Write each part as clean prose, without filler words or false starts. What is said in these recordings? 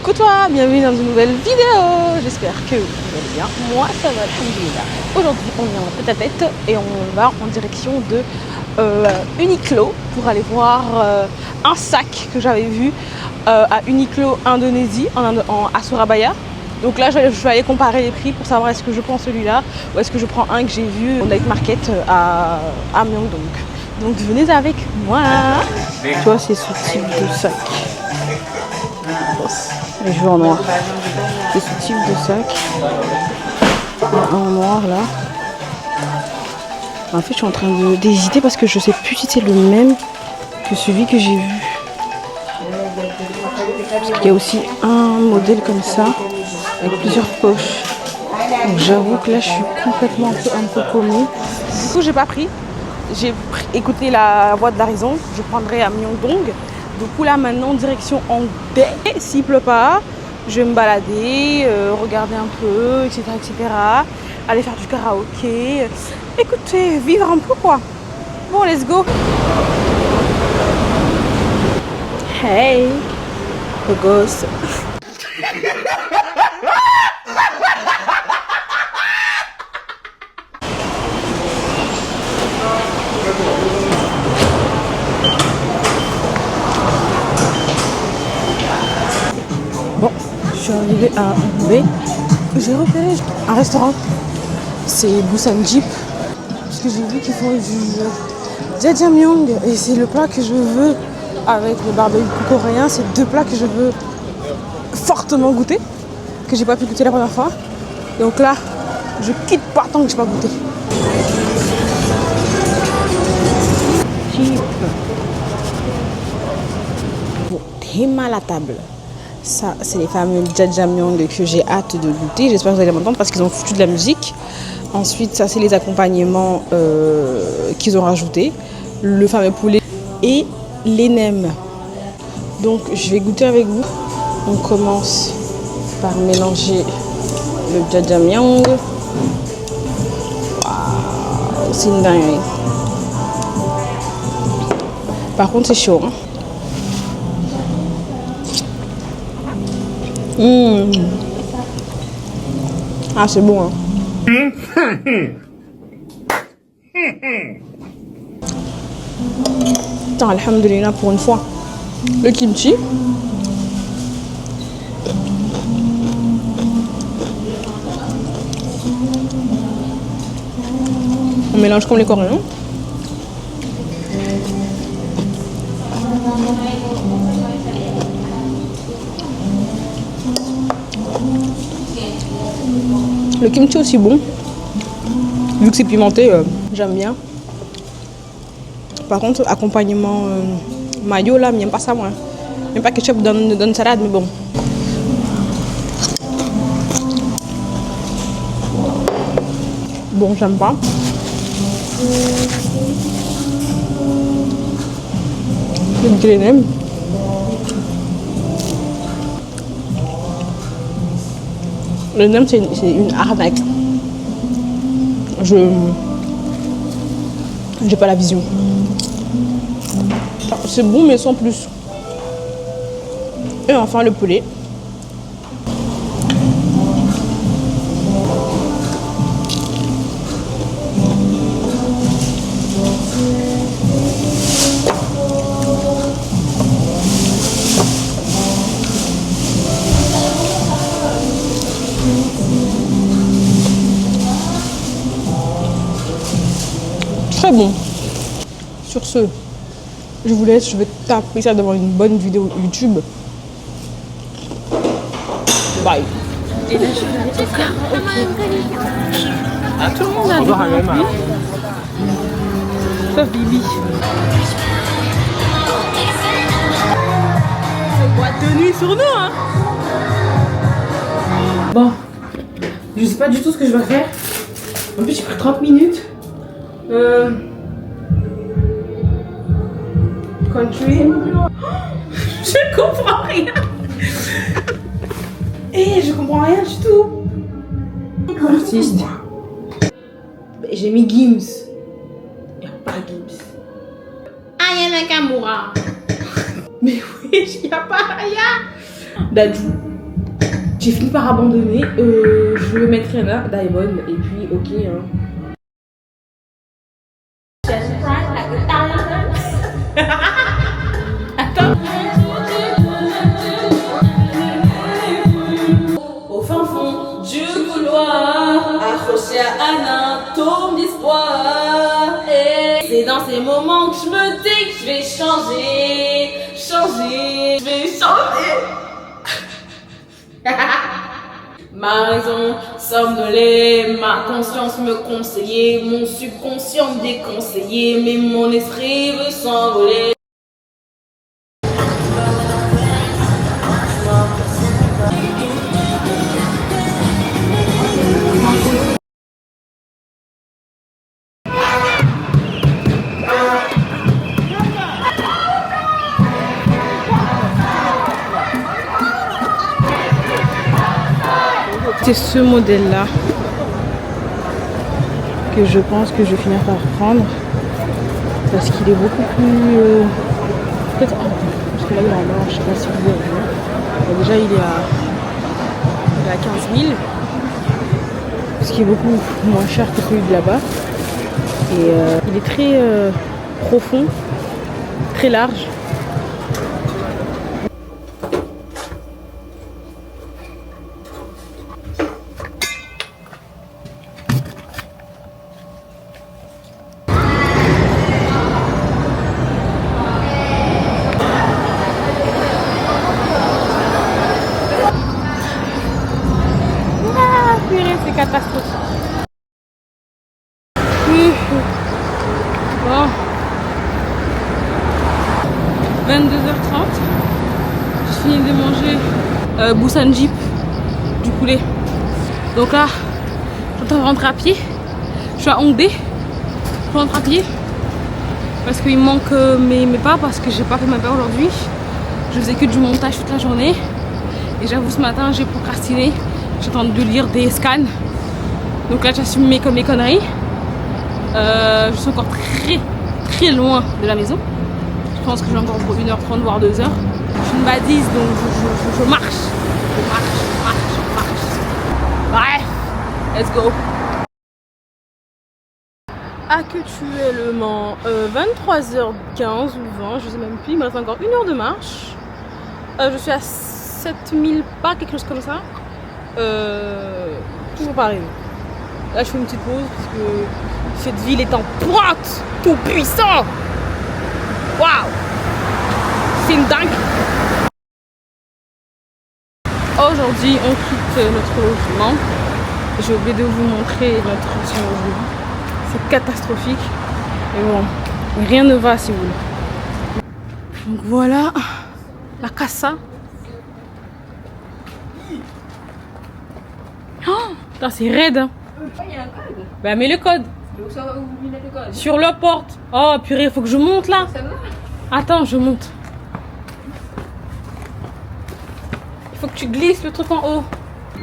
Coucou toi, bienvenue dans une nouvelle vidéo. J'espère que vous allez bien. Moi ça va, alhamdoulilah. Aujourd'hui on est en tête-à-tête et on va en direction de Uniqlo pour aller voir un sac que j'avais vu à Uniqlo Indonésie, à Surabaya. Donc là je vais aller comparer les prix pour savoir est-ce que je prends celui-là ou est-ce que je prends un que j'ai vu au night market à Myeongdong. Donc venez avec moi. Tu vois, c'est ce type de sac. Et je veux en noir. C'est ce type de sac. Il y a un en noir là. En fait, je suis en train d'hésiter parce que je sais plus si c'est le même que celui que j'ai vu. Parce qu'il y a aussi un modèle comme ça, avec plusieurs poches. Donc j'avoue que là, je suis complètement un peu paumée. Du coup, j'ai pas pris. J'ai écouté la voix de la raison. Je prendrai à Myeongdong. Du coup là maintenant direction Hongdae, s'il pleut pas, je vais me balader, regarder un peu, etc., aller faire du karaoké, écoutez, vivre un peu quoi. Bon, let's go. Hey, le gosse. Bon, je suis arrivée à Hongdae. J'ai repéré un restaurant. C'est Busan Jeep. Parce que j'ai vu qu'ils font du jjajangmyeon. Et c'est le plat que je veux avec le barbecue coréen. C'est deux plats que je veux fortement goûter. Que j'ai pas pu goûter la première fois. Donc là, je quitte pas tant que j'ai pas goûté. Jeep. Bon, t'es mal à table. Ça, c'est les fameux jjajangmyeon que j'ai hâte de goûter. J'espère que vous allez m'entendre parce qu'ils ont foutu de la musique. Ensuite, ça, c'est les accompagnements qu'ils ont rajoutés. Le fameux poulet et les nems. Donc, je vais goûter avec vous. On commence par mélanger le jjajangmyeon. Waouh, c'est une dinguerie. Par contre, c'est chaud. Hein. Ah, c'est bon. Hein. Putain, alhamdoulilah pour une fois. Le kimchi. On mélange comme les Coréens. Le kimchi aussi bon. Vu que c'est pimenté, j'aime bien. Par contre, accompagnement mayo là, j'aime pas ça moi. J'aime pas ketchup dans salade, mais bon. Bon, j'aime pas. Le grenade. Le nem, c'est une arnaque. J'ai pas la vision. C'est bon, mais sans plus. Et enfin, le poulet. Très bon. Sur ce, je vous laisse, je vais taper ça devant une bonne vidéo YouTube. Bye. Et là, je vais aller au karaoké. Ah, tout le monde a dit. Sauf Bibi. C'est boîte de nuit sur nous, hein. Bon, je sais pas du tout ce que je vais faire. En plus, j'ai pris 30 minutes. Country. Je comprends rien. Et je comprends rien du tout. Artiste. J'ai mis Gims. Il n'y a pas Gims. Aya Nakamura. Mais oui, il n'y a pas Aya. Dadju. J'ai fini par abandonner. Je vais mettre Rihanna, Diamond et puis ok. Hein. Attends. Au fin fond du couloir, accroché à un atome d'espoir. Et c'est dans ces moments que je me dis que je vais changer, je vais changer. Ma raison somnolait, ma conscience me conseillait, mon subconscient me déconseillait, mais mon esprit veut s'envoler. C'est ce modèle-là que je pense que je vais finir par prendre parce qu'il est beaucoup plus... peut-être... parce que là, il est en bas, je sais pas si vous voyez. Déjà, il est à 15 000. Ce qui est beaucoup moins cher que celui de là-bas. Et il est très profond, très large. C'est catastrophique. Bon. 22h30. J'ai fini de manger Busan Jeep du poulet. Donc là, je suis en train de rentrer à pied. Je suis à Hongdae. Je rentre à pied. Parce qu'il me manque mes pas, parce que j'ai pas fait mes pas aujourd'hui. Je faisais que du montage toute la journée. Et j'avoue, ce matin, j'ai procrastiné. J'ai tenté de lire des scans. Donc là, j'assume mes conneries. Je suis encore très loin de la maison. Je pense que j'ai encore pour 1h30 voire 2h. Je suis une badise, donc je marche. Je marche. Bref, let's go. Actuellement 23h15 ou 20, je sais même plus, il me reste encore 1 heure de marche. Je suis à 7000 pas, quelque chose comme ça. Toujours pareil. Là, je fais une petite pause parce que cette ville est en pointe, tout puissant. Waouh, c'est une dingue. Aujourd'hui, on quitte notre logement. J'ai oublié de vous montrer notre ancien logement. C'est catastrophique. Mais bon, rien ne va si vous voulez. Donc voilà la casa. Oh, c'est raide. Hein. Il y a un code. Bah mets le code. Où vous mettez le code? Sur la porte. Oh purée, il faut que je monte là. Attends, je monte. Il faut que tu glisses le truc en haut. Il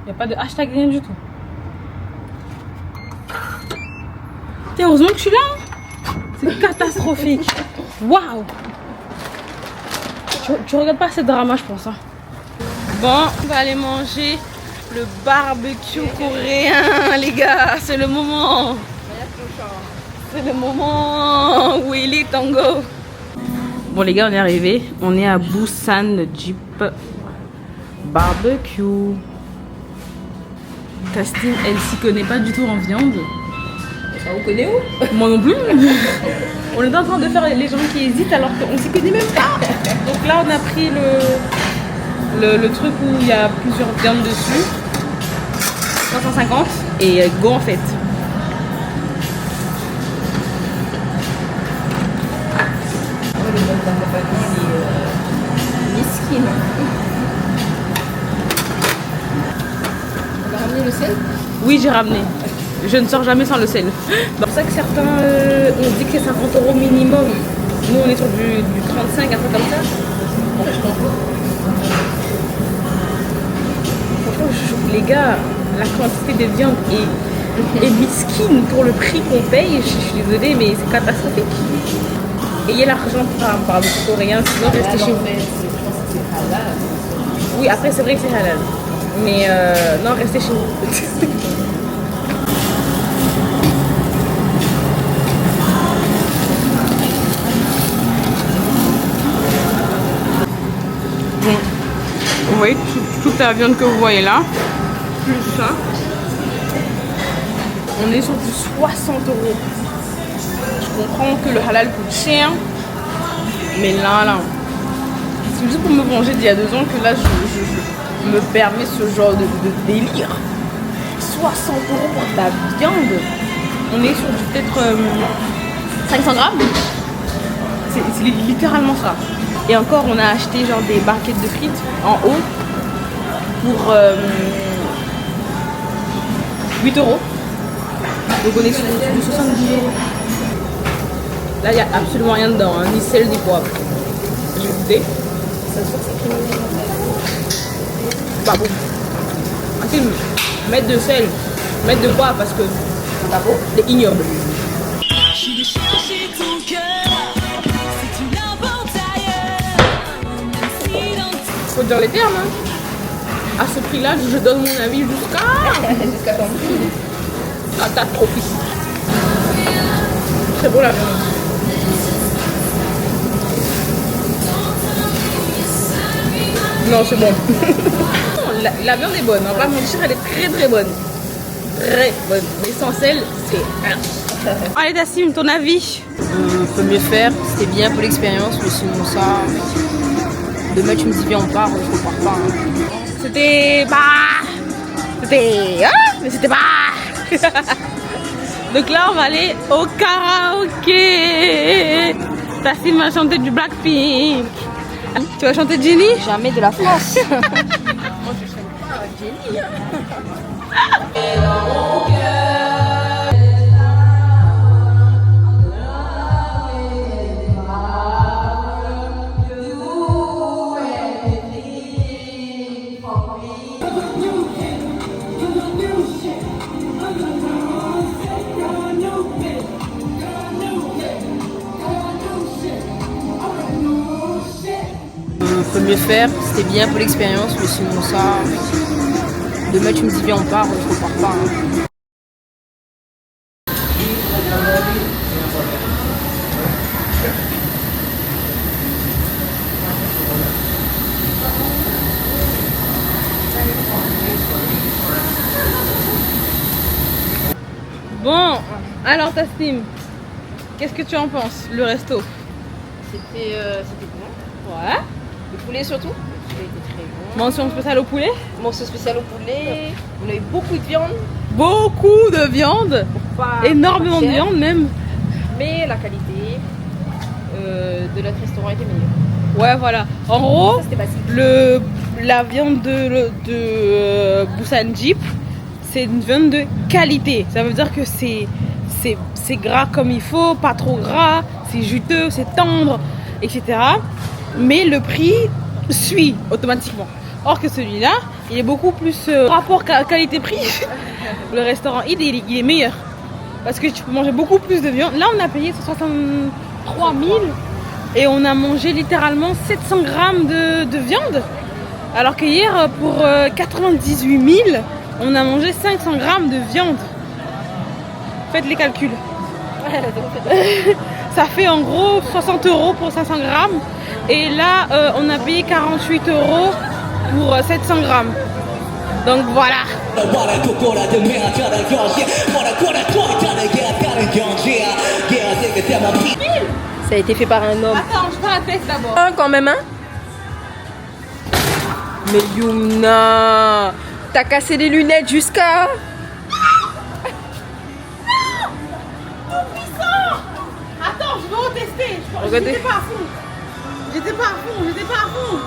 n'y a pas de hashtag, rien du tout. Heureusement que je suis là. Hein. C'est catastrophique. Waouh. Tu regardes pas ce drama, je pense. Hein. Bon, on va aller manger le barbecue coréen, les gars. C'est le moment. C'est le moment où il est tango. Bon, les gars, on est arrivé. On est à Busan Jeep Barbecue. Tastine, elle s'y connaît pas du tout en viande. Ça vous connaît où? Moi non plus. On est en train de faire les gens qui hésitent alors qu'on s'y connaît même pas. Donc là, on a pris le truc où il y a plusieurs viandes dessus. 350 et go en fait. Miskin. On va ramener le sel? Oui, j'ai ramené. Je ne sors jamais sans le sel. C'est pour ça que certains ont dit que c'est 50 € minimum. Nous, on est sur du 35, un truc comme ça. Franchement, les gars, la quantité de viande est mesquine pour le prix qu'on paye. Je suis désolée, mais c'est catastrophique. Ayez l'argent pour un barbecue coréen, sinon restez chez vous. Oui, après c'est vrai que c'est halal. Mais non, restez chez vous. Bon, vous voyez toute la viande que vous voyez là, plus ça. On est sur du 60 euros. Je comprends que le halal coûte cher, mais là, c'est juste pour me venger d'il y a 2 ans que là je me permets ce genre de délire. 60 euros pour de la viande. On est sur du peut-être 500 grammes. C'est littéralement ça. Et encore, on a acheté genre des barquettes de frites en haut pour 8 euros. Donc on est sur du 70 euros. Là, il n'y a absolument rien dedans, hein, ni sel, ni poivre. Je vais goûter. Ça se voit que c'est criminel. Pas bon. Mettre de sel, mettre de poivre parce que c'est pas beau. C'est ignoble. Faut dire les termes, hein. À ce prix-là, je donne mon avis jusqu'à ton prix. Catastrophique. C'est beau la viande. Non, c'est bon. la viande est bonne, on va pas mentir, elle est très bonne. Très bonne. Mais sans sel, c'est un. Allez Tassim, ton avis? Peut mieux faire, c'était bien pour l'expérience, mais sinon ça. Demain tu me dis viens on part, je repars pas. Hein. C'était pas. C'était. Mais c'était pas. Donc là on va aller au karaoké. Tassim va chanter du Blackpink. Tu vas chanter Jenny? Jamais de la France. Moi je chante pas Jenny. Peut mieux faire, c'était bien pour l'expérience, mais sinon ça. Demain tu me dis viens on part, je repars pas. Hein. Bon, alors Tassim, qu'est-ce que tu en penses, le resto? C'était bon. Ouais. Le poulet surtout. Le poulet était très bon. Mention spéciale au poulet? Mention spéciale au poulet. On a eu beaucoup de viande. Beaucoup de viande. Pas Énormément de cher, viande même. mais la qualité de notre restaurant était meilleure. Ouais, voilà. En gros, Ça, c'était basique. la viande de Busan Jeep, c'est une viande de qualité. Ça veut dire que c'est gras comme il faut, pas trop gras, c'est juteux, c'est tendre, etc. Mais le prix suit automatiquement. Or que celui-là, il est beaucoup plus rapport qualité-prix. Le restaurant il est meilleur. Parce que tu peux manger beaucoup plus de viande. Là, on a payé 63 000 et on a mangé littéralement 700 grammes de viande. Alors que hier, pour 98 000, on a mangé 500 grammes de viande. Faites les calculs. Ça fait en gros 60 euros pour 500 grammes. Et là, on a payé 48 euros pour 700 grammes. Donc voilà. Ça a été fait par un homme. Attends, je fais la test d'abord. Quand même, hein. Mais Yumna, t'as cassé les lunettes jusqu'à... Attends, je vais retester. Regardez. J'étais pas à fond. J'étais pas à fond.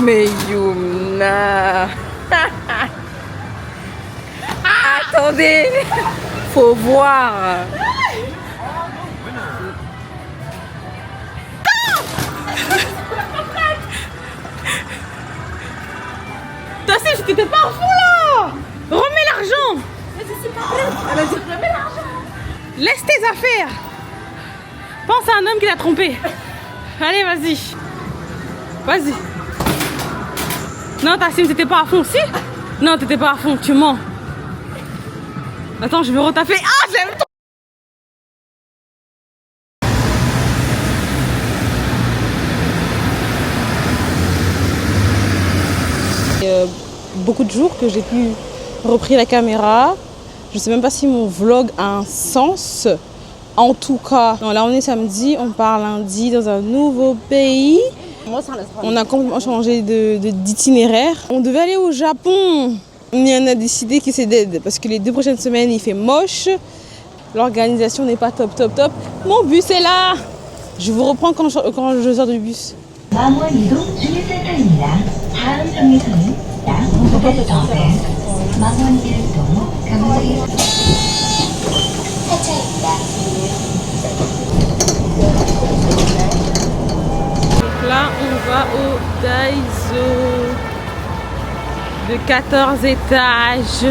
Mais Yumna. Attendez, faut voir. T'as sais, j'étais pas à fond là. Remets l'argent. Mais c'est pas prêt. Elle a dit remets l'argent. Laisse tes affaires. Pense à un homme qui l'a trompé. Allez, vas-y. Vas-y. Non, Tassim, t'étais pas à fond. Si? Non, t'étais pas à fond. Tu mens. Attends, je vais retaffer. Ah, j'aime trop. Beaucoup de jours que j'ai plus repris la caméra. Je sais même pas si mon vlog a un sens. En tout cas, non, là on est samedi, on part lundi dans un nouveau pays. On a complètement changé d'itinéraire. On devait aller au Japon. On y en a décidé que c'est dead parce que les 2 prochaines semaines il fait moche. L'organisation n'est pas top. Mon bus est là. Je vous reprends quand je sors du bus. Donc là, on va au Daiso de 14 étages.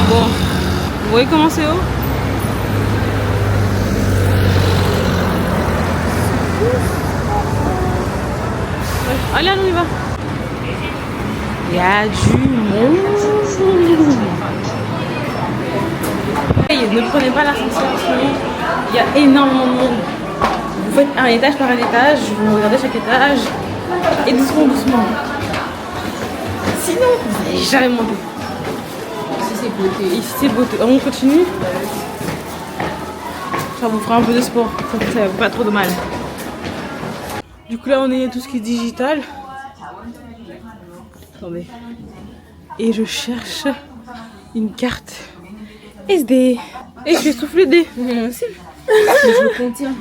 Bon, vous voyez comment c'est haut? Allez, on y va. Il y a du monde. Ne prenez pas l'ascenseur, sinon il y a énormément de monde. Vous faites un étage par un étage, vous regardez chaque étage et doucement. Sinon, vous n'allez jamais monter. Ici c'est beauté. Ici c'est beauté. On continue. Ça vous fera un peu de sport, ça va pas trop de mal. Du coup là on est tout ce qui est digital. Attendez. Et je cherche une carte SD. Et je vais souffler des. Moi aussi. Je le contiens.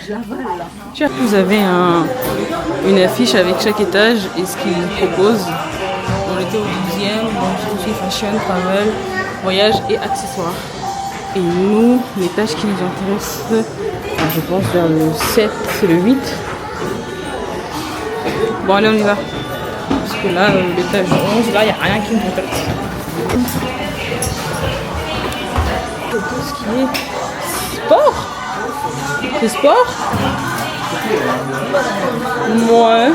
Je l'avale là. Vous avez une affiche avec chaque étage et ce qu'ils proposent. On était au 12e, donc tout ce qui est fashion, travel, voyage et accessoires. Et nous, l'étage qui nous intéresse, je pense vers le 7, c'est le 8. Bon allez, on y va. Parce que là, l'étage 11, là, il n'y a rien qui me contacte. C'est tout ce qui est sport. C'est sport. Ouais.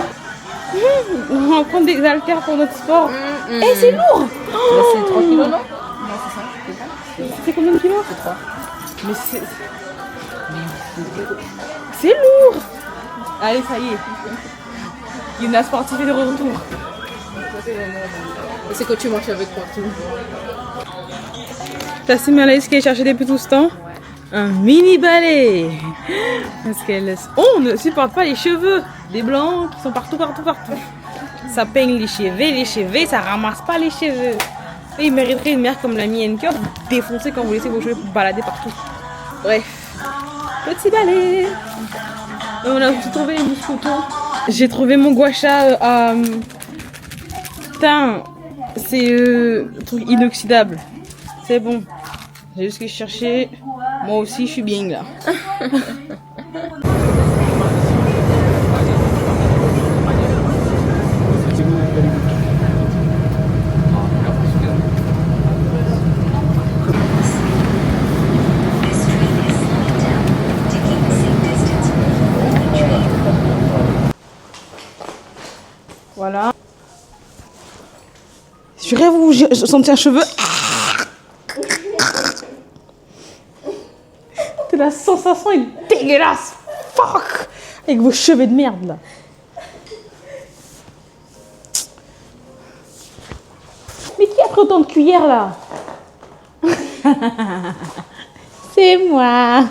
On va prendre des haltères pour notre sport. Eh, c'est lourd. Là c'est 3 kilos, non? Non, c'est ça. C'est combien de kilos? C'est 3. Mais c'est lourd. Allez, ça y est. Yuna sportive est de retour. Et c'est quand tu marches avec partout. Tassim Alaïs qui est cherché depuis tout ce temps un mini balai. Parce on ne supporte pas les cheveux des blancs qui sont partout. Ça peigne les cheveux, ça ramasse pas les cheveux. Et il mériterait une mère comme la mienne qui va vous défoncer quand vous laissez vos cheveux balader partout. Bref, petit balai. Et on a aussi trouvé les mousquetons. J'ai trouvé mon gua sha à... Putain, c'est truc inoxydable. C'est bon. J'ai juste que chercher. Moi aussi, je suis bien là. Voilà. Je rêve où j'ai senti un cheveu. La sensation est dégueulasse. Fuck. Avec vos cheveux de merde là. Mais qui a pris autant de cuillères là? C'est moi.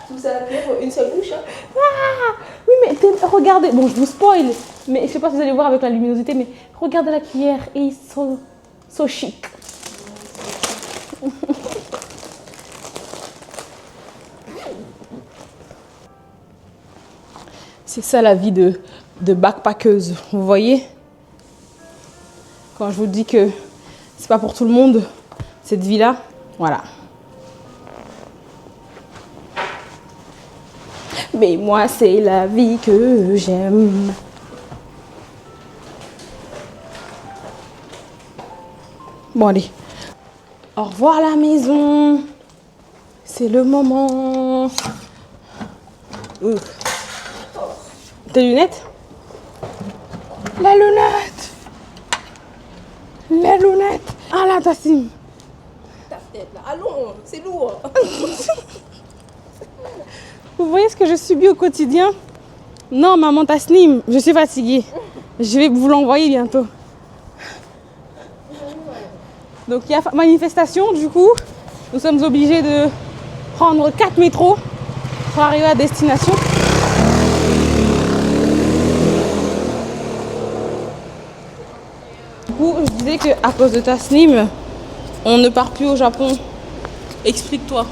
Tout ça pour une seule bouche, hein? Ah, oui mais regardez, bon je vous spoil, mais je sais pas si vous allez voir avec la luminosité, mais regardez la cuillère et ils sont so chic. C'est ça la vie de backpackeuse, vous voyez? Quand je vous dis que c'est pas pour tout le monde, cette vie-là, voilà. Mais moi, c'est la vie que j'aime. Bon, allez. Au revoir la maison. C'est le moment. Ouh. Tes lunettes? La lunette! Les lunettes! Ah là, Tassim! Ta tête là, allons, c'est lourd. Vous voyez ce que je subis au quotidien? Non, maman Tasnim, je suis fatiguée. Je vais vous l'envoyer bientôt. Donc il y a manifestation, du coup, nous sommes obligés de prendre 4 métros pour arriver à destination. Du coup, je disais qu'à cause de Tasnim, on ne part plus au Japon. Explique-toi.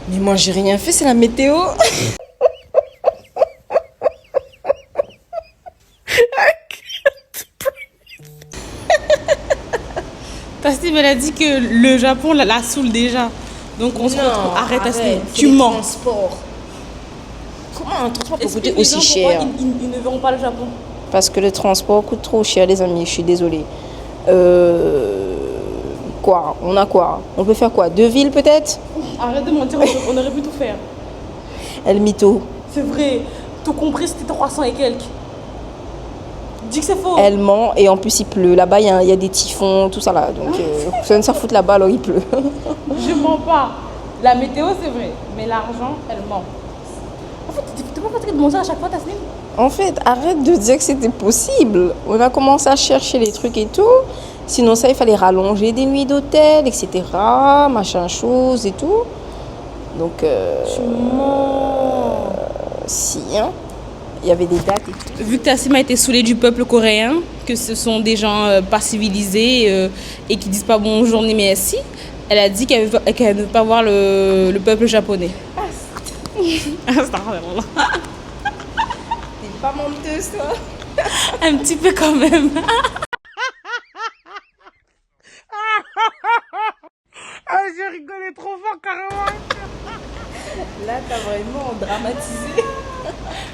Mais moi j'ai rien fait, c'est la météo. Tasnim, elle a dit que le Japon la saoule déjà. Donc on se retrouve. Arrête, Tasnim. Tu les mens. transports. Comment un transport peut Explique coûter les gens aussi pourquoi cher? ils ne verront pas le Japon. Parce que le transport coûte trop cher, les amis, je suis désolée. Quoi? On a quoi? On peut faire quoi? 2 villes peut-être? Arrête de mentir, on aurait pu tout faire. El Mito. C'est vrai, tout compris, c'était 300 et quelques. Dis que c'est faux. Elle ment et en plus il pleut. Là-bas il y a des typhons, tout ça là. Donc ça ne s'en fout là-bas alors il pleut. Je mens pas. La météo, c'est vrai, mais l'argent, elle ment. En fait, t'es pas fatigué de mentir à chaque fois, Tasnim? En fait, arrête de dire que c'était possible. On a commencé à chercher les trucs et tout. Sinon ça, il fallait rallonger des nuits d'hôtel, etc. Machin chose et tout. Donc, Tu mens. si, hein. Il y avait des dates et tout. Vu que Tassim a été saoulée du peuple coréen, que ce sont des gens pas civilisés et qui disent pas bonjour ni merci, elle a dit qu'elle ne veut pas voir le peuple japonais. Astaghfirullah. T'es pas menteuse, toi. Un petit peu quand même. Ah, j'ai rigolé trop fort carrément. Là, t'as vraiment dramatisé.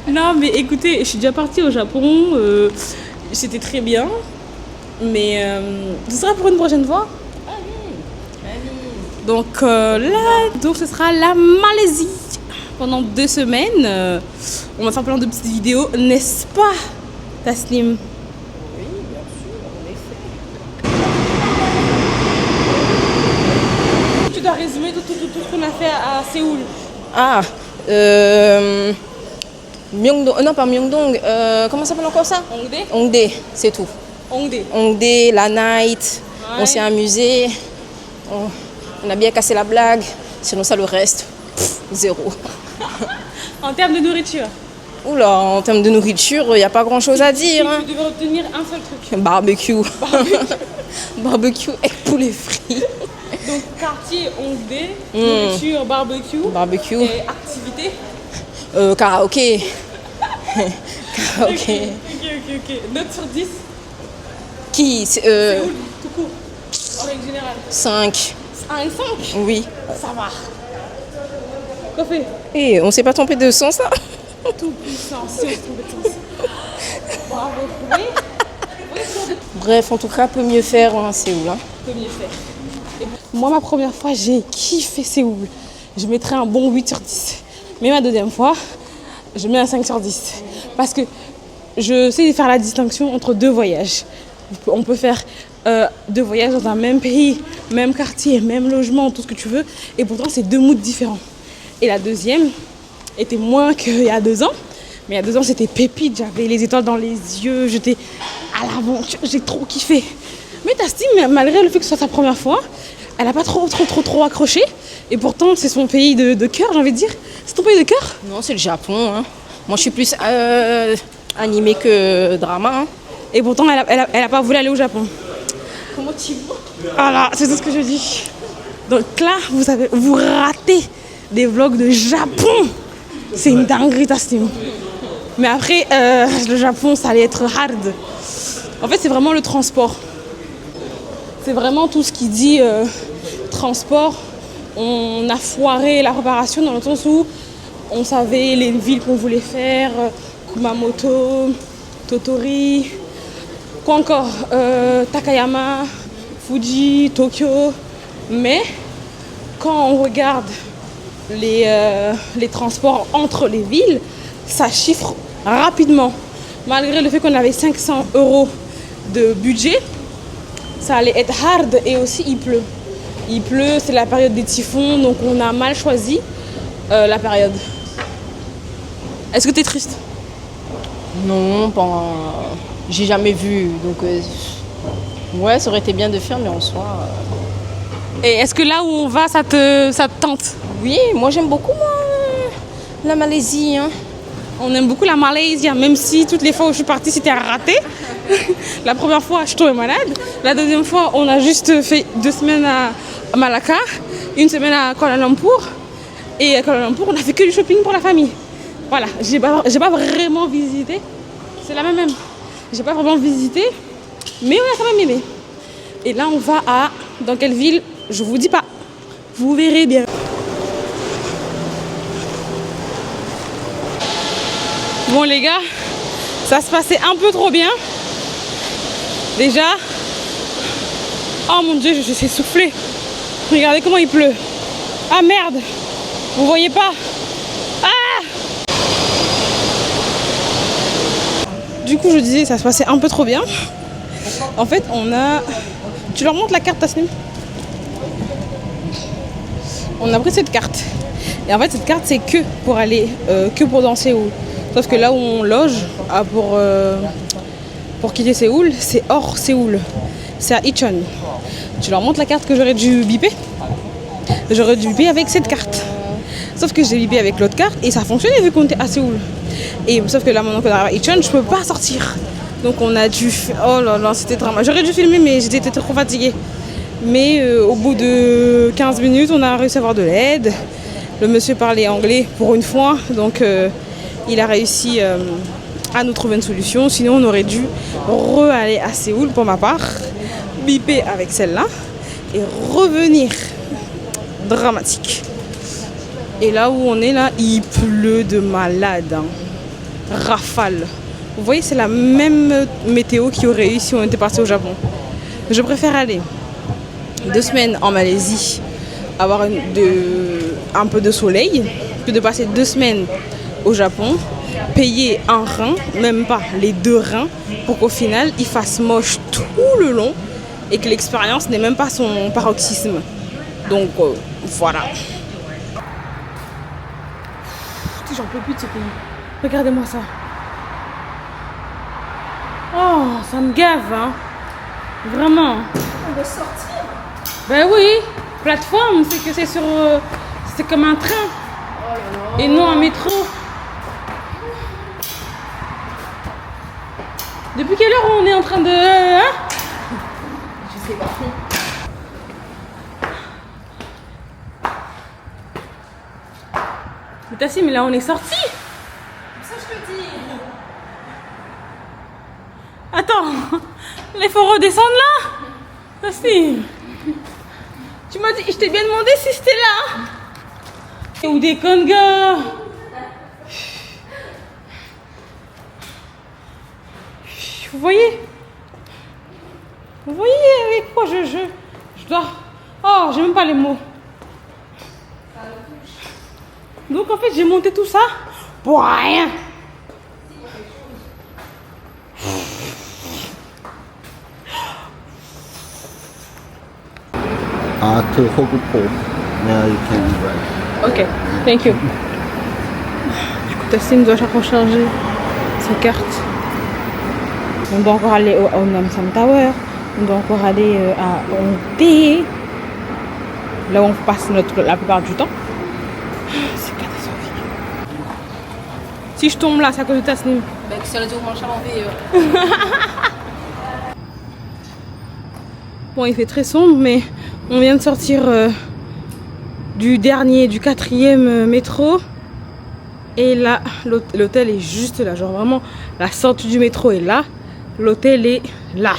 Non, mais écoutez, je suis déjà partie au Japon. C'était très bien. Mais ce sera pour une prochaine fois. Donc là, ce sera la Malaisie. Pendant 2 semaines, on va faire plein de petites vidéos, n'est-ce pas, Tasnim? Oui, bien sûr, en effet. Tu dois résumer tout ce qu'on a fait à Séoul. Ah, Myeongdong, non pas Myeongdong, comment ça s'appelle encore ça? Hongdae? Hongdae, c'est tout. Hongdae. Hongdae, la night, Ouais. on s'est amusé, on a bien cassé la blague, sinon ça le reste, zéro. En termes de nourriture, Oula, en termes de nourriture, il n'y a pas grand chose à dire. Hein. tu devais retenir un seul truc. Barbecue. Barbecue et poulet frit. Donc quartier Hongdae, nourriture, barbecue, Barbecue. et activité. Karaoké. Karaoké. Ok. Note sur 10, Qui Séoul, tout court, en règle générale. 5. 1 et 5, Oui. ça va. Quoi fait? Et on s'est pas trompé de sens, ça? Tout puissant, si on se trompe de sens. Bravo, oui. Bref, en tout cas, peut mieux faire, hein, Séoul. Hein. Peut mieux faire. Moi, ma première fois, j'ai kiffé Séoul. Je mettrais un bon 8 sur 10. Mais ma deuxième fois, je mets un 5 sur 10. Parce que je sais faire la distinction entre 2 voyages. On peut faire 2 voyages dans un même pays, même quartier, même logement, tout ce que tu veux. Et pourtant, c'est 2 moods différents. Et la deuxième était moins qu'il y a 2 ans. Mais il y a 2 ans, c'était pépite. J'avais les étoiles dans les yeux. J'étais à l'aventure. J'ai trop kiffé. Mais Tassim, malgré le fait que ce soit sa première fois, elle n'a pas trop accroché. Et pourtant, c'est son pays de cœur, j'ai envie de dire. C'est ton pays de cœur? Non, c'est le Japon. Hein. Moi, je suis plus animée que drama. Hein. Et pourtant, elle a pas voulu aller au Japon. Comment tu vois? Voilà, c'est tout ce que je dis. Donc là, vous ratez des vlogs de Japon. C'est une dinguerie, Tassim. Mais après, le Japon, ça allait être hard. En fait, c'est vraiment le transport. C'est vraiment tout ce qui dit transport. On a foiré la préparation dans le sens où on savait les villes qu'on voulait faire, Kumamoto, Totori, quoi encore, Takayama, Fuji, Tokyo. Mais quand on regarde les transports entre les villes, ça chiffre rapidement. Malgré le fait qu'on avait 500 € de budget, ça allait être hard et aussi il pleut. Il pleut, c'est la période des typhons, donc on a mal choisi la période. Est-ce que tu es triste? Non, pas. J'ai jamais vu. Donc, ouais, ça aurait été bien de faire, mais en soi. Et est-ce que là où on va, ça te tente? Oui, moi j'aime beaucoup la Malaisie. Hein. On aime beaucoup la Malaisie, même si toutes les fois où je suis partie, c'était raté. La première fois, je tombais malade. La deuxième fois, on a juste fait 2 semaines à Malacca, 1 semaine à Kuala Lumpur. Et à Kuala Lumpur, on a fait que du shopping pour la famille. Voilà, j'ai pas vraiment visité. C'est la même. J'ai pas vraiment visité, mais on a quand même aimé. Et là, on va à... Dans quelle ville? Je vous dis pas. Vous verrez bien. Bon les gars, ça se passait un peu trop bien. Déjà. Oh mon dieu, je suis essoufflée. Regardez comment il pleut. Ah merde. Vous voyez pas? Ah! Du coup, je disais, ça se passait un peu trop bien. En fait, on a... Tu leur montres la carte, Tasnim? On a pris cette carte. Et en fait, cette carte, c'est que pour aller, que pour dans Séoul. Sauf que là où on loge pour quitter Séoul, c'est hors Séoul. C'est à Incheon. Tu leur montres la carte que j'aurais dû biper. J'aurais dû biper avec cette carte. Sauf que j'ai bipé avec l'autre carte et ça fonctionnait vu qu'on était à Séoul. Et sauf que là, maintenant qu'on arrive à Incheon, je peux pas sortir. Donc on a dû... Oh là là, c'était dramatique. J'aurais dû filmer, mais j'étais trop fatiguée. Mais au bout de 15 minutes, on a réussi à avoir de l'aide. Le monsieur parlait anglais pour une fois, donc il a réussi à nous trouver une solution. Sinon, on aurait dû re-aller à Séoul pour ma part, biper avec celle-là et revenir. Dramatique. Et là où on est là, il pleut de malade. Hein. Rafale. Vous voyez, c'est la même météo qu'il y aurait eu si on était parti au Japon. Je préfère aller 2 semaines en Malaisie, avoir un peu de soleil, que de passer 2 semaines au Japon, payer un rein, même pas les 2 reins, pour qu'au final, il fasse moche tout le long et que l'expérience n'ait même pas son paroxysme. Donc, voilà. J'en peux plus de ce pays. Regardez-moi ça. Oh, ça me gave, hein. Vraiment. On va sortir. Ben oui, plateforme, c'est que c'est sur... c'est comme un train. Oh là là. Et non un métro. Depuis quelle heure on est en train de... Hein? Je sais pas. Mais Tassim, mais là on est sorti. Ça je te dis. Attends, il faut redescendre là. Tassim. Tu m'as dit, je t'ai bien demandé si c'était là. Ou des congas. Vous voyez? Vous voyez avec quoi je dois... Oh, j'ai même pas les mots. Donc en fait, j'ai monté tout ça pour rien. To Hokupo. Now you can drive. Ok, thank you. Du coup, Tassim doit recharger sa carte. On doit encore aller au Namsan Tower. On doit encore aller à Hongdae. Là où on passe la plupart du temps. C'est catastrophique. Si je tombe là, c'est à cause de Tassim. Ben, que c'est le jour où on va Bon, il fait très sombre, mais on vient de sortir du 4e métro. Et là, l'hôtel est juste là. Genre vraiment, la sortie du métro est là. L'hôtel est là.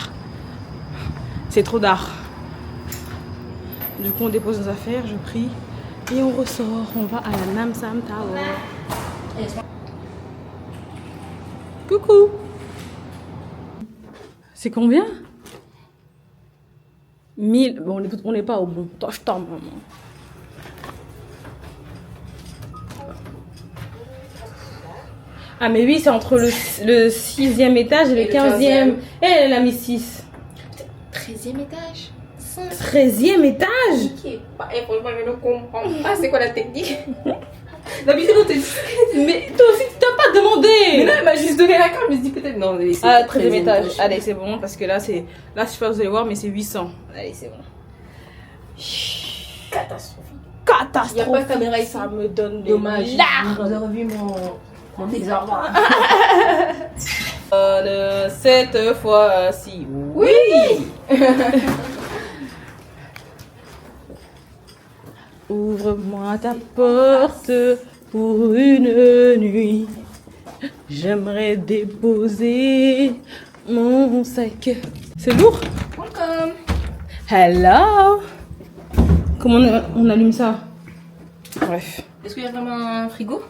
C'est trop d'art. Du coup, on dépose nos affaires, je prie. Et on ressort. On va à la Namsan Tower. Coucou. C'est combien? 1000. Bon, on n'est pas au bon. Toi, je t'en maman. Ah mais oui, c'est entre le 6e étage et le 15e. Et elle a mis 6. 13e étage. 13e étage. Et franchement, je ne comprends pas c'est quoi la technique. D'habitude, on te dit. Mais toi aussi, tu t'as pas demandé. Mais non, elle m'a juste donné la carte, je me suis dit peut-être non. Mais Ah, 13e étage. Allez, c'est bon, parce que là, c'est. Là, je sais pas, vous allez voir, mais c'est 800. Allez, c'est bon. Catastrophique. Catastrophe. Il n'y a pas de caméra ici. Ça me donne des Dommage. larmes. Vous avez vu mon désarroi. 7 fois 6. Oui. Ouvre-moi ta porte pour une nuit. J'aimerais déposer mon sac. C'est lourd? Welcome. Hello. Comment on allume ça? Bref. Est-ce qu'il y a vraiment un frigo?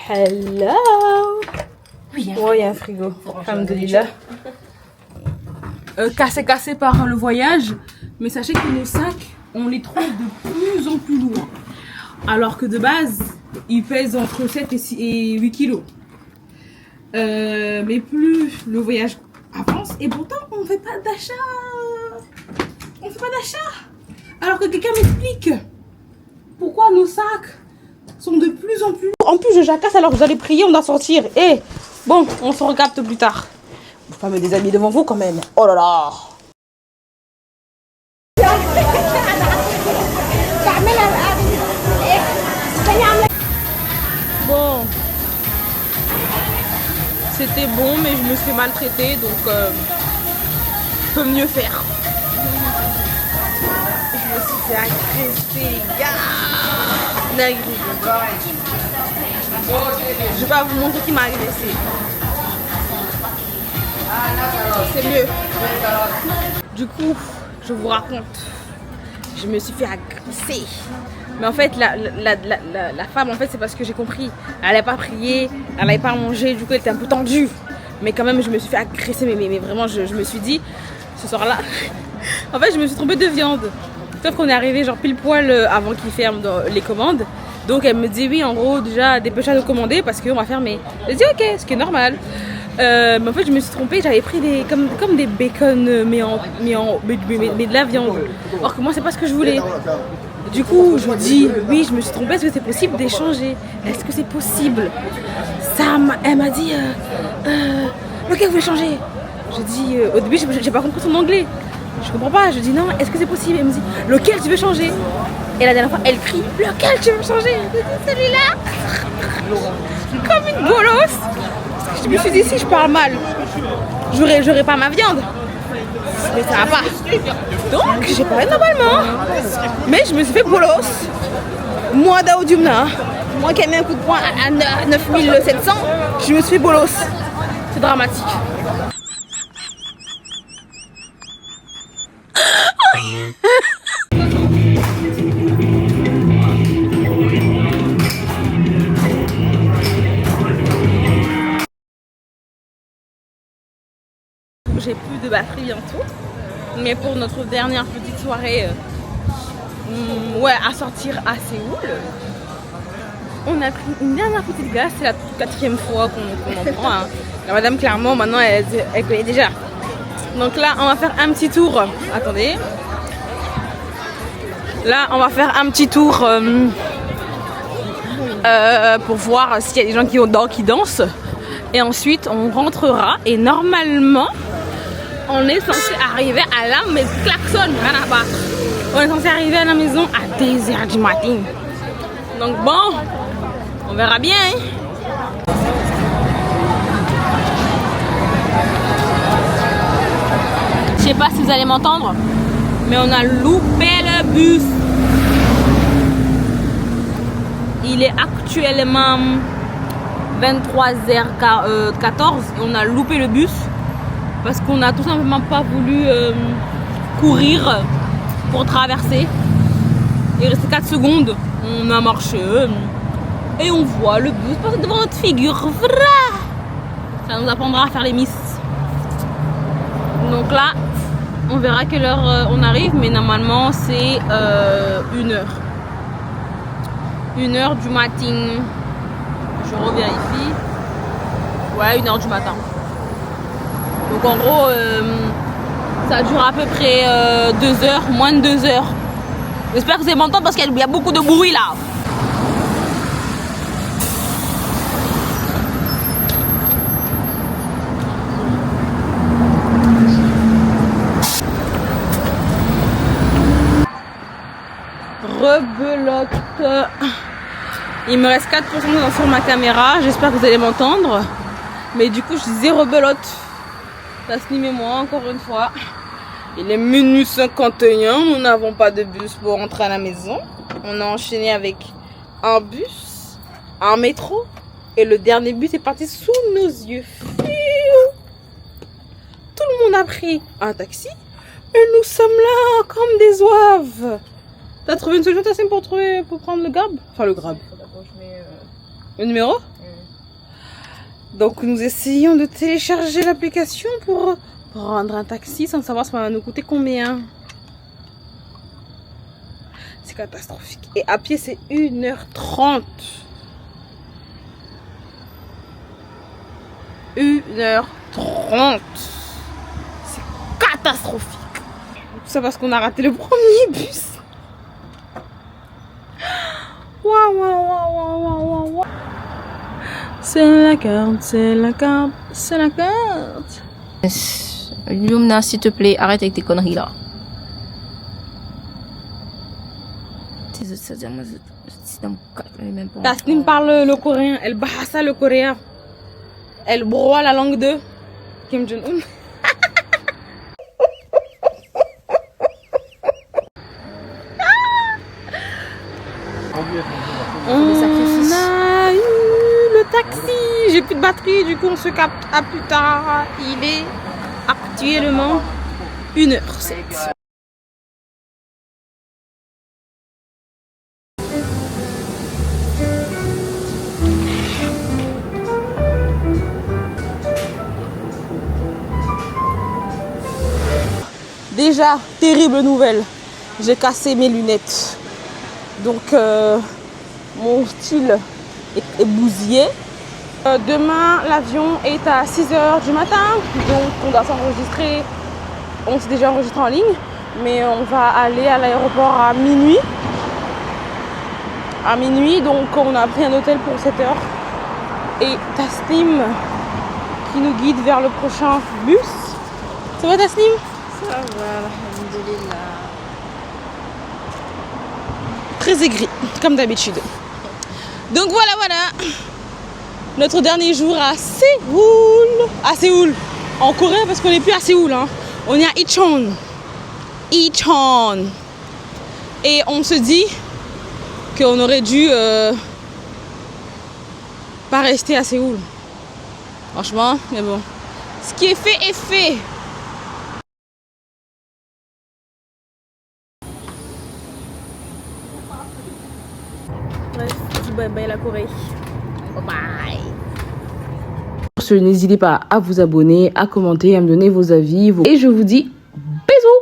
Hello. Oui, Oh, il y a un frigo. Alhamdoulilah. Cassé par le voyage. Mais sachez que nos sacs, on les trouve de plus en plus lourds. Alors que de base, ils pèsent entre 7 et 8 kilos. Mais plus le voyage avance, et pourtant on ne fait pas d'achat. On fait pas d'achat. Alors que quelqu'un m'explique pourquoi nos sacs sont de plus en plus lourds. En plus, je jacasse alors que vous allez prier, on doit sortir. Et bon, on se recapte plus tard. Faut pas me déshabiller devant vous quand même. Oh là là. Bon, c'était bon, mais je me suis maltraitée, donc je peux mieux faire. Je me suis fait agresser, gars. Je vais pas vous montrer qui m'a agressé. C'est mieux. Du coup, je vous raconte. Je me suis fait agresser. Mais en fait, la femme, en fait, c'est parce que j'ai compris. Elle n'avait pas prié, elle n'avait pas mangé, du coup, elle était un peu tendue. Mais quand même, je me suis fait agresser. Mais vraiment, je me suis dit, ce soir-là, en fait, je me suis trompée de viande. Sauf qu'on est arrivé genre pile poil avant qu'ils ferment les commandes. Donc, elle me dit, oui, en gros, déjà, dépêche-toi de commander parce qu'on va fermer. J'ai dit, ok, ce qui est normal. Mais en fait, je me suis trompée, j'avais pris comme des bacon, mais de la viande. Or que moi, c'est pas ce que je voulais. Du coup, je dis, oui, je me suis trompée, est-ce que c'est possible d'échanger? Est-ce que c'est possible? Elle m'a dit, lequel vous voulez changer? Je dis, au début, j'ai pas compris son anglais. Je comprends pas, je dis non, est-ce que c'est possible? Elle me dit, lequel tu veux changer? Et la dernière fois, elle crie, lequel tu veux changer? Je dis, celui-là. Comme une bolosse. Je me suis dit, si je parle mal, j'aurai pas ma viande. Mais ça va pas. Donc, j'ai parlé normalement. Mais je me suis fait bolos. Moi, Daoudioumna, moi qui ai mis un coup de poing à 9700, je me suis fait bolos. C'est dramatique. J'ai plus de batterie bientôt. Mais pour notre dernière petite soirée à sortir à Séoul, on a pris une dernière petite glace. C'est la 4e fois qu'on en prend. Hein. La madame, clairement, maintenant, elle connaît déjà. Donc là, on va faire un petit tour. Attendez. Là, on va faire un petit tour pour voir s'il y a des gens qui dansent. Et ensuite, on rentrera. Et normalement, on est censé arriver à la maison. Klaxon, rien à battre. On est censé arriver à la maison à 2h du matin. Donc bon, on verra bien. Hein. Je sais pas si vous allez m'entendre, mais on a loupé le bus. Il est actuellement 23h14 et on a loupé le bus. Parce qu'on n'a tout simplement pas voulu courir pour traverser. Il restait 4 secondes, on a marché et on voit le bus passer devant notre figure. Ça nous apprendra à faire les miss. Donc là, on verra à quelle heure on arrive, mais normalement c'est 1h. 1h du matin. Je revérifie. Ouais, 1h du matin. Donc en gros, ça dure à peu près 2 heures, moins de 2 heures. J'espère que vous allez m'entendre parce qu'il y a beaucoup de bruit là. Rebelote. Il me reste 4% sur ma caméra. J'espère que vous allez m'entendre. Mais du coup, je disais rebelote. Tasnim et moi, encore une fois. Il est minuit 51. Nous n'avons pas de bus pour rentrer à la maison. On a enchaîné avec un bus, un métro. Et le dernier bus est parti sous nos yeux. Tout le monde a pris un taxi. Et nous sommes là comme des zouaves. T'as trouvé une solution, Tassim, pour prendre le Grab? Enfin, le Grab. Le numéro? Donc, nous essayons de télécharger l'application pour prendre un taxi sans savoir ça va nous coûter combien. C'est catastrophique. Et à pied, c'est 1h30. 1h30. C'est catastrophique. Tout ça parce qu'on a raté le premier bus. Waouh, waouh, waouh, waouh, waouh. C'est la carte, c'est la carte, c'est la carte. Lumna, s'il te plaît, arrête avec tes conneries là. Tasnim parle le coréen, elle bahasa le coréen. Elle broie la langue de Kim Jong-un. On a eu le taxi. J'ai plus de batterie, du coup on se capte à plus tard. Il est actuellement 1h07. Déjà, terrible nouvelle, j'ai cassé mes lunettes. Donc mon style est bousillé. Demain, l'avion est à 6h du matin, donc on doit s'enregistrer. On s'est déjà enregistré en ligne, mais on va aller à l'aéroport à minuit. À minuit, donc on a pris un hôtel pour 7h. Et Tasnim qui nous guide vers le prochain bus. Ça va, Tasnim? Ça va, alhamdoulilah. Très aigri, comme d'habitude. Donc voilà. Notre dernier jour à Séoul. À Séoul. En Corée, parce qu'on n'est plus à Séoul. Hein. On est à Incheon. Et on se dit qu'on aurait dû pas rester à Séoul. Franchement, mais bon. Ce qui est fait est fait. Bref, je dis bye bye la Corée. Bye. N'hésitez pas à vous abonner, à commenter, à me donner vos avis. Et je vous dis bisous.